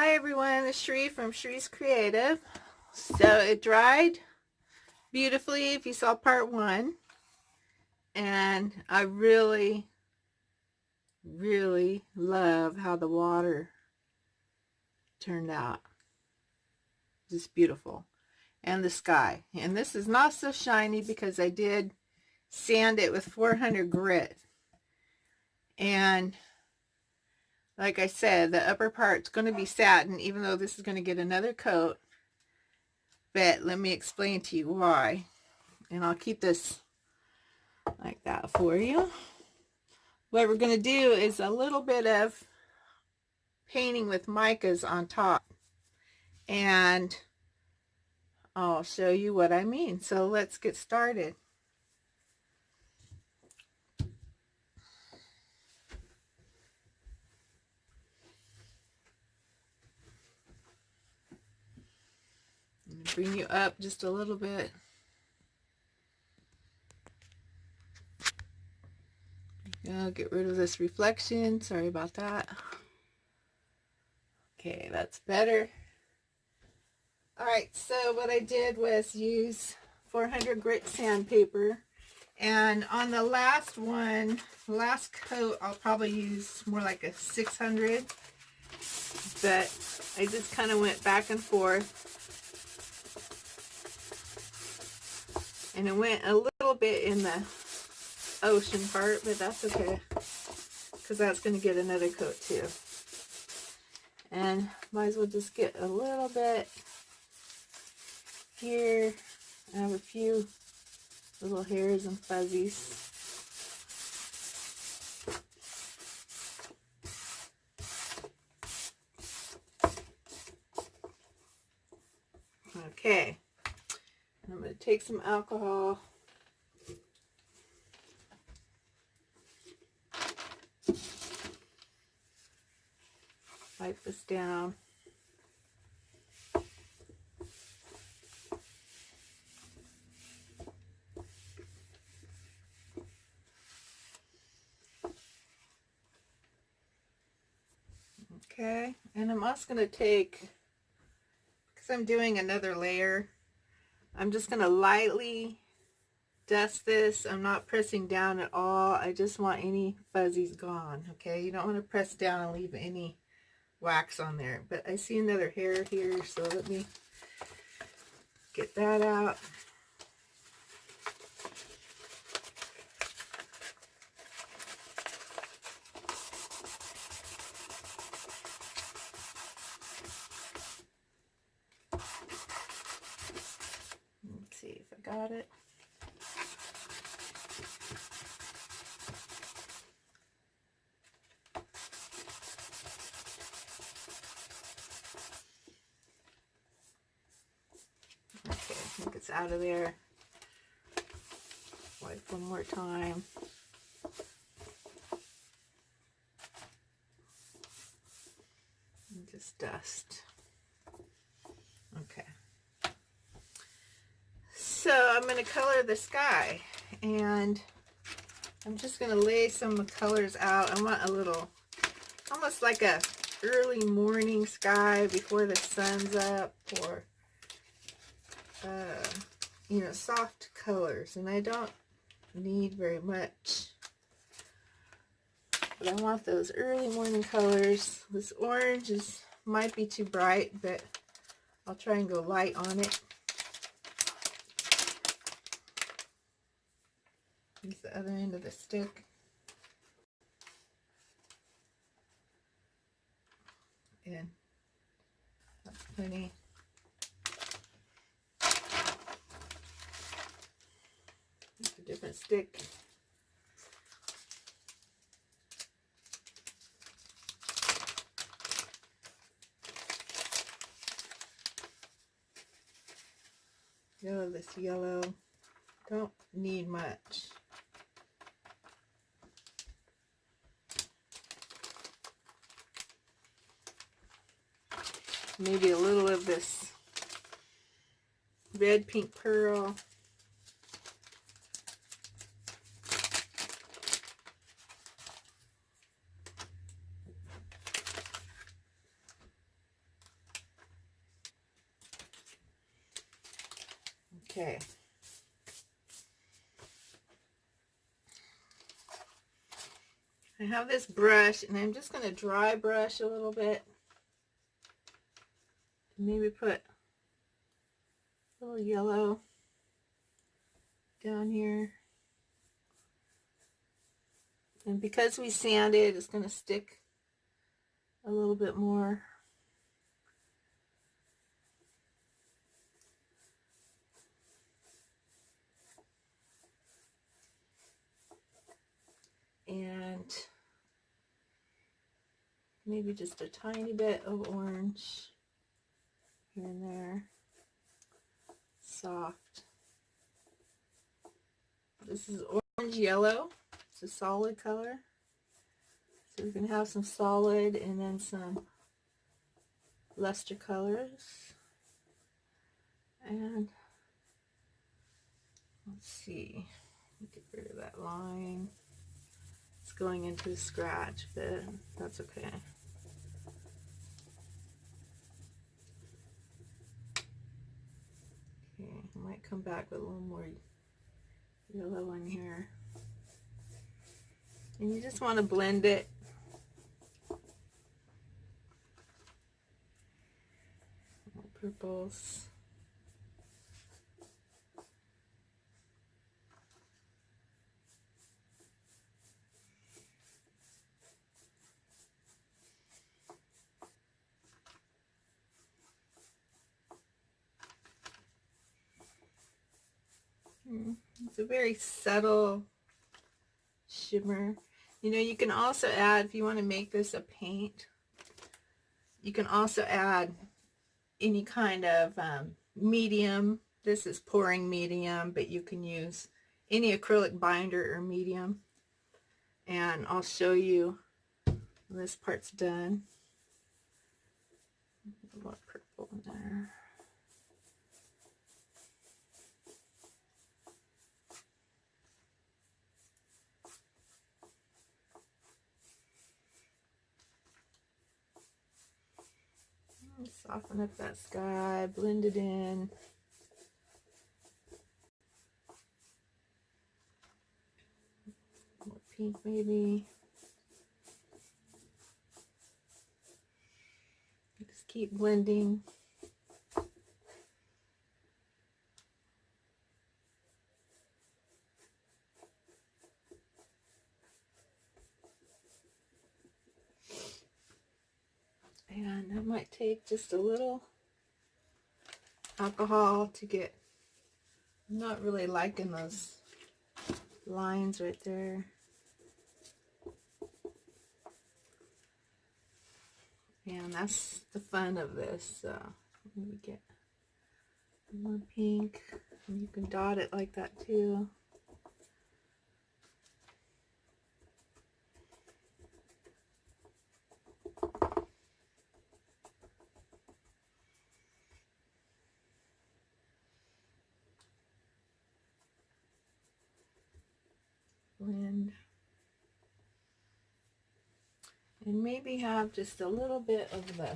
Hi everyone, it's Sheree from Sheree's Creative. So it dried beautifully if you saw part one, and I really love how the water turned out. Just beautiful. And the sky. And this is not so shiny because I did sand it with 400 grit. And like I said, the upper part's going to be satin, even though this is going to get another coat. But let me explain to you why. And I'll keep this like that for you. What we're going to do is a little bit of painting with micas on top. And I'll show you what I mean. So let's get started. Bring you up just a little bit. Get rid of this reflection. Sorry about that. Okay, that's better. Alright, so what I did was use 400 grit sandpaper. And on the last one, last coat, I'll probably use more like a 600. But I just kind of went back and forth. And it went a little bit in the ocean part, but that's okay, because that's going to get another coat too. And might as well just get a little bit here. I have a few little hairs and fuzzies. Okay, I'm going to take some alcohol. Wipe this down. Okay, and I'm also going to take, because I'm doing another layer, I'm just going to lightly dust this. I'm not pressing down at all. I just want any fuzzies gone. Okay, you don't want to press down and leave any wax on there. But I see another hair here, so let me get that out. Let's see if I got it. Okay, I think it's out of there. Wipe one more time. And just dust. Okay. So I'm going to color the sky, and I'm just going to lay some colors out. I want a little, almost like a early morning sky before the sun's up, or you know, soft colors. And I don't need very much, but I want those early morning colors. This orange might be too bright, but I'll try and go light on it. Use the other end of the stick. And that's plenty. Use a different stick. Oh, this yellow. Don't need much. Maybe a little of this red, pink, pearl. Okay. I have this brush, and I'm just going to dry brush a little bit. Maybe put a little yellow down here. And because we sanded, it's going to stick a little bit more. And maybe just a tiny bit of orange here and there. Soft. This is orange yellow. It's a solid color. So we can have some solid and then some luster colors. And let's see. Get rid of that line. It's going into the scratch, but that's okay. Okay, I might come back with a little more yellow in here. And you just want to blend it. Purples. It's a very subtle shimmer. You know, you can also add, if you want to make this a paint, you can also add any kind of medium. This is pouring medium, but you can use any acrylic binder or medium. And I'll show you when this part's done. A lot of purple in there. Soften up that sky, blend it in. More pink maybe. Just keep blending. And I might take just a little alcohol to get, I'm not really liking those lines right there. And that's the fun of this. So let me get more pink. And you can dot it like that too. Blend. And maybe have just a little bit of the,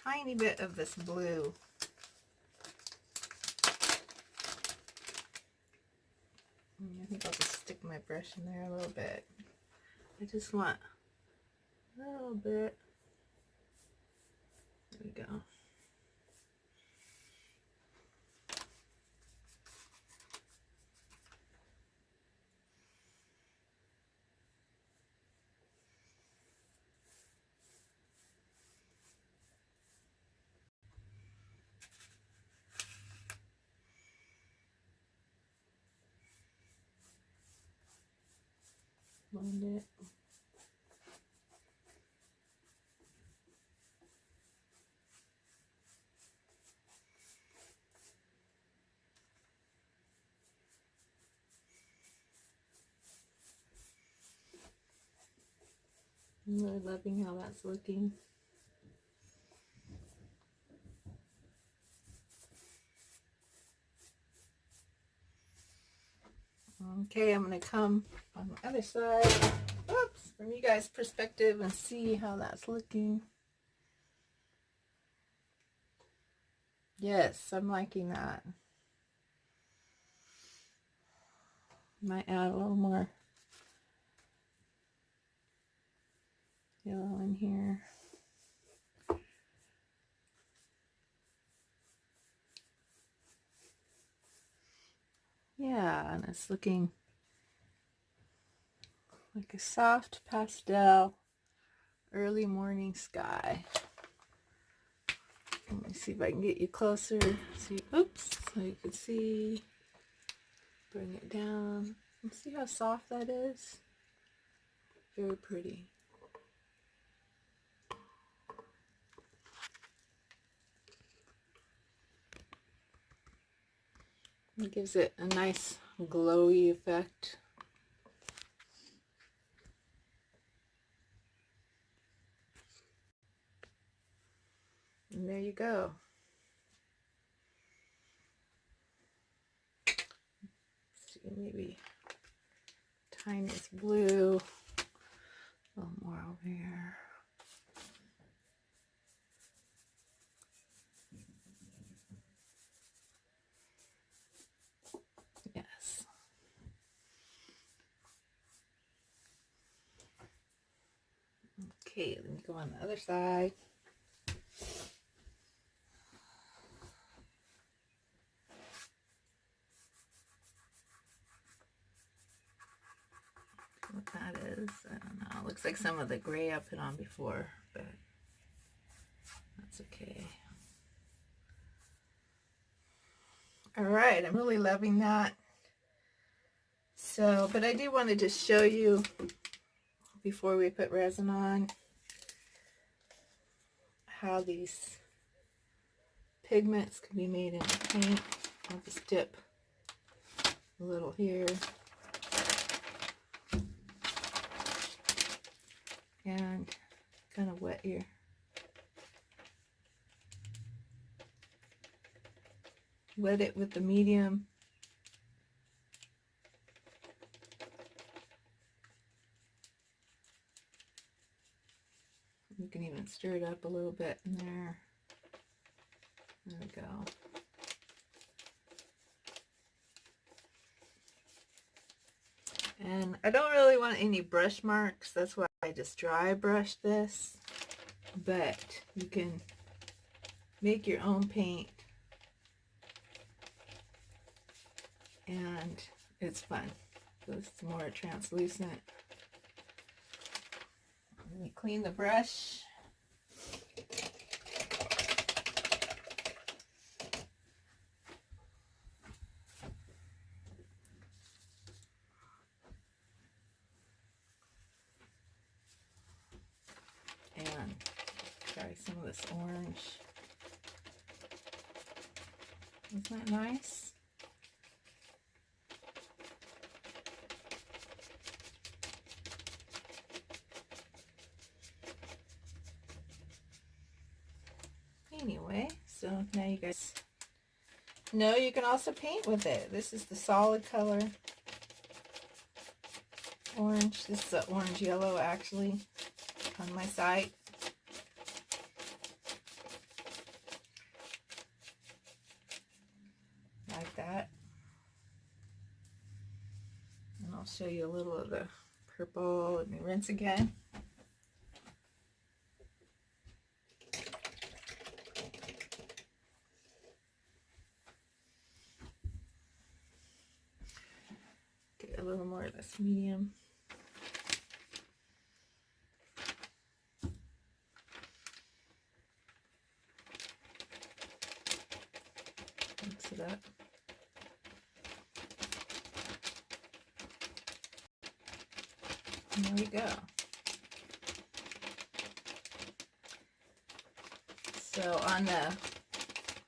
tiny bit of this blue. I think I'll just stick my brush in there a little bit. I just want a little bit. There we go. Blend it. I'm really loving how that's looking. Okay, I'm going to come on the other side, oops, from you guys' perspective and see how that's looking. Yes, I'm liking that. Might add a little more yellow in here. Yeah, and it's looking like a soft pastel early morning sky. Let me see if I can get you closer. See, oops, so you can see. Bring it down. And see how soft that is? Very pretty. It gives it a nice glowy effect. And there you go. Let's see, maybe tiniest blue. A little more over here. Yes. Okay, let me go on the other side. What that is, I don't know. It looks like some of the gray I put on before, but that's okay. All right, I'm really loving that. So, but I do want to just show you before we put resin on how these pigments can be made into paint. I'll just dip a little here. And kind of wet here. Wet it with the medium. You can even stir it up a little bit in there. There we go. And I don't really want any brush marks. That's why I just dry brush this. But you can make your own paint. And it's fun. So it's more translucent. Let me clean the brush. And try some of this orange. Isn't that nice? Anyway, so now you guys know you can also paint with it. This is the solid color orange. This is the orange yellow actually on my site. Like that. And I'll show you a little of the purple. Let me rinse again. Get a little more of this medium. Mix it up. And there we go. So on the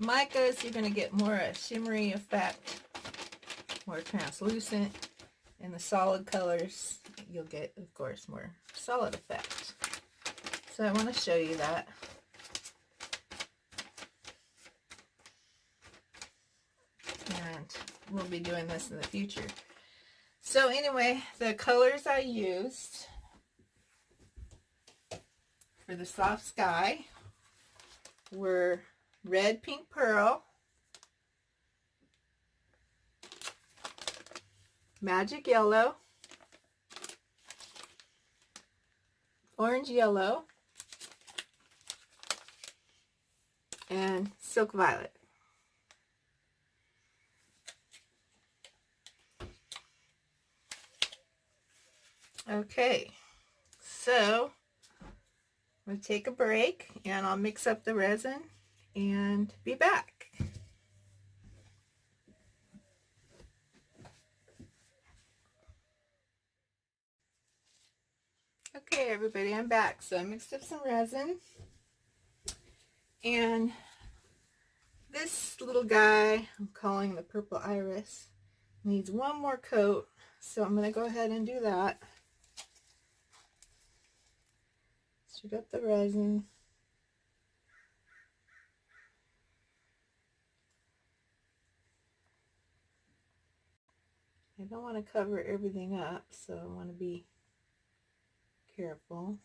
micas, you're going to get more a shimmery effect, more translucent. In the solid colors, you'll get, of course, more solid effect. So I want to show you that. And we'll be doing this in the future. So anyway, the colors I used for the soft sky were red, pink, pearl, magic yellow, orange yellow, and silk violet. Okay, so I'm going to take a break and I'll mix up the resin and be back. Okay, everybody, I'm back. So I mixed up some resin, and this little guy, I'm calling the purple iris, needs one more coat. So I'm going to go ahead and do that. Stir up the resin. I don't want to cover everything up, so I want to be careful.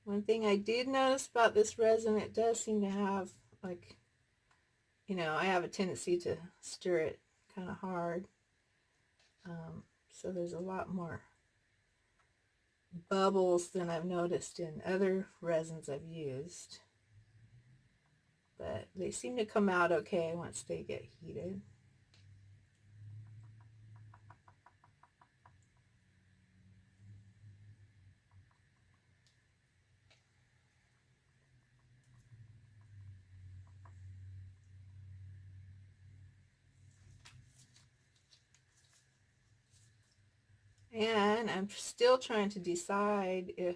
One thing I did notice about this resin, it does seem to have, like, you know, I have a tendency to stir it kind of hard. So there's a lot more bubbles than I've noticed in other resins I've used. But they seem to come out okay once they get heated. And I'm still trying to decide if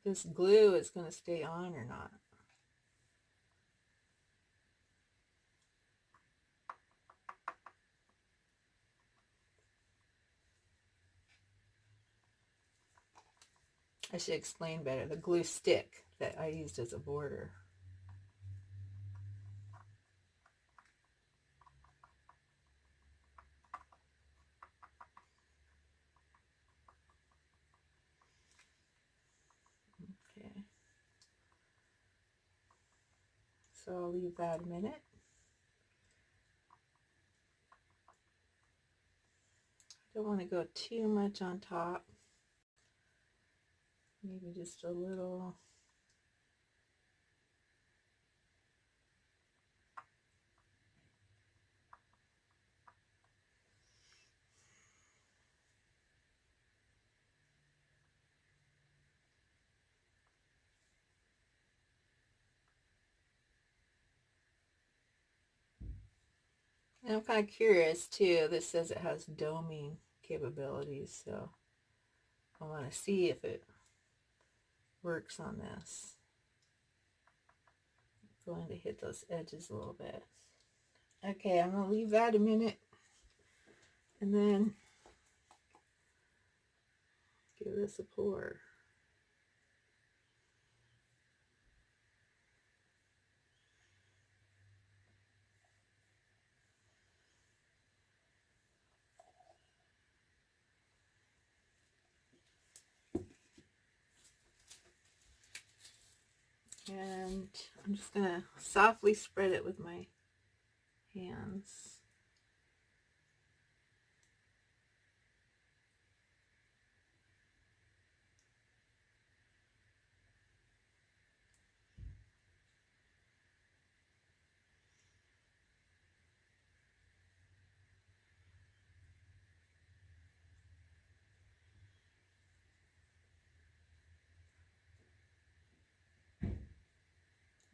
this glue is going to stay on or not. I should explain better. The glue stick that I used as a border. Okay. So I'll leave that a minute. Don't want to go too much on top. Maybe just a little. And I'm kind of curious too. This says it has doming capabilities, so I want to see if it works on this. I'm going to hit those edges a little bit. Okay, I'm going to leave that a minute and then give this a pour. And I'm just going to softly spread it with my hands.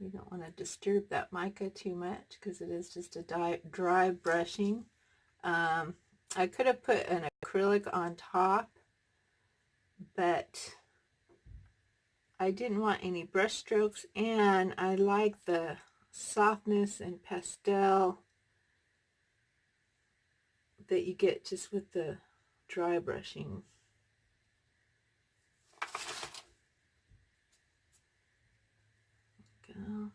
You don't want to disturb that mica too much because it is just a dry brushing. I could have put an acrylic on top, but I didn't want any brush strokes, and I like the softness and pastel that you get just with the dry brushing. Go.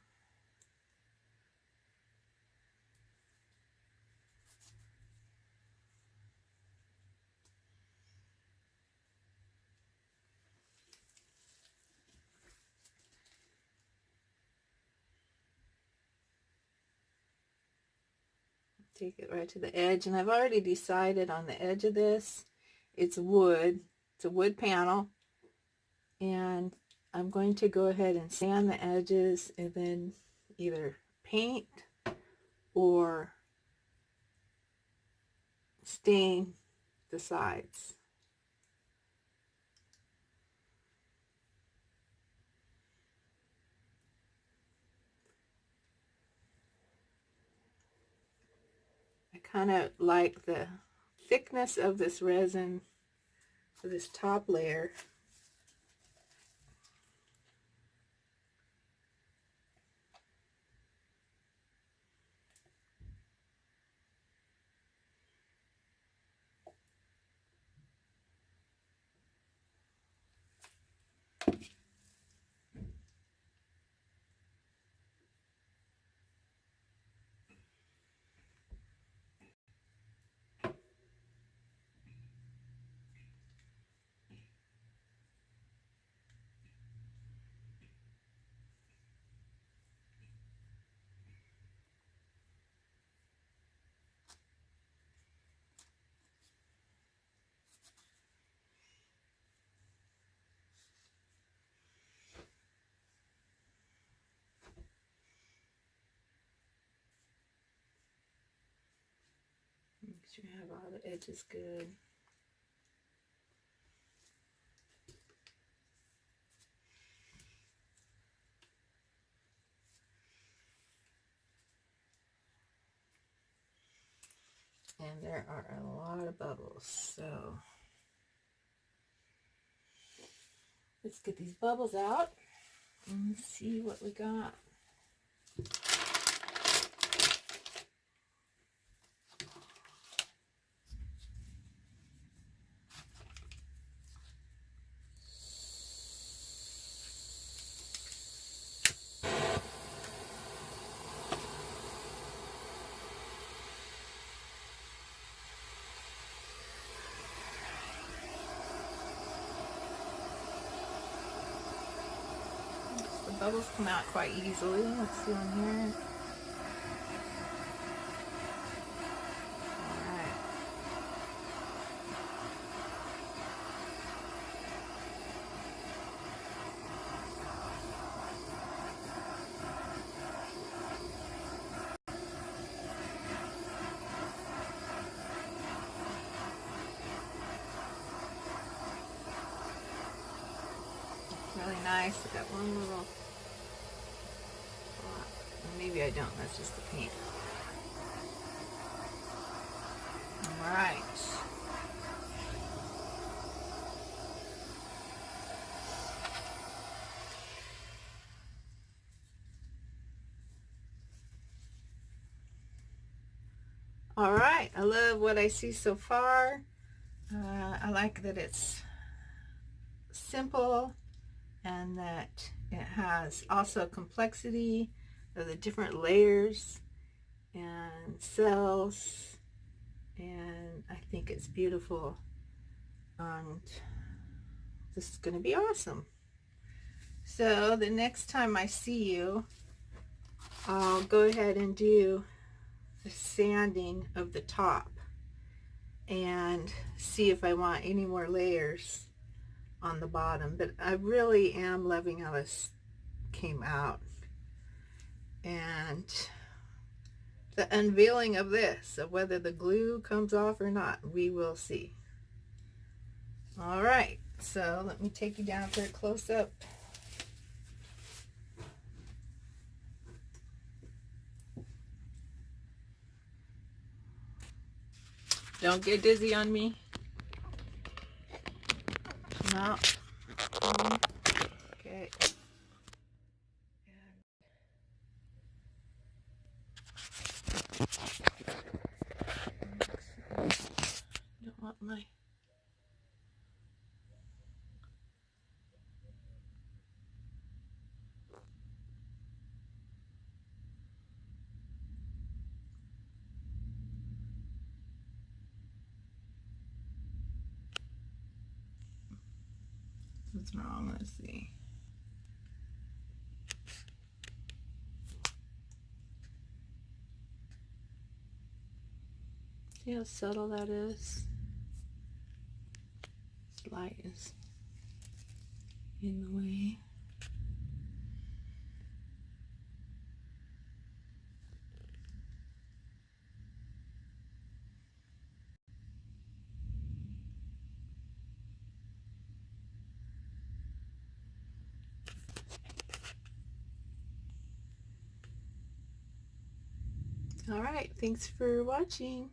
Take it right to the edge, and I've already decided on the edge of this, it's wood. It's a wood panel, and I'm going to go ahead and sand the edges and then either paint or stain the sides. I kind of like the thickness of this resin for this top layer. Make sure you have all the edges good. And there are a lot of bubbles, so let's get these bubbles out and see what we got. The bubbles come out quite easily. Let's see on here. Alright. Really nice. I got one little, maybe I don't, that's just the paint. Alright. Alright, I love what I see so far. I like that it's simple and that it has also complexity of the different layers and cells, and I think it's beautiful, and this is going to be awesome. So the next time I see you, I'll go ahead and do the sanding of the top and see if I want any more layers on the bottom. But I really am loving how this came out, and the unveiling of this, of whether the glue comes off or not, we will see. All right, so let me take you down for a close-up. Don't get dizzy on me. No. Okay. Don't want my... What's wrong? Let's see. See how subtle that is? This light is in the way. All right, thanks for watching.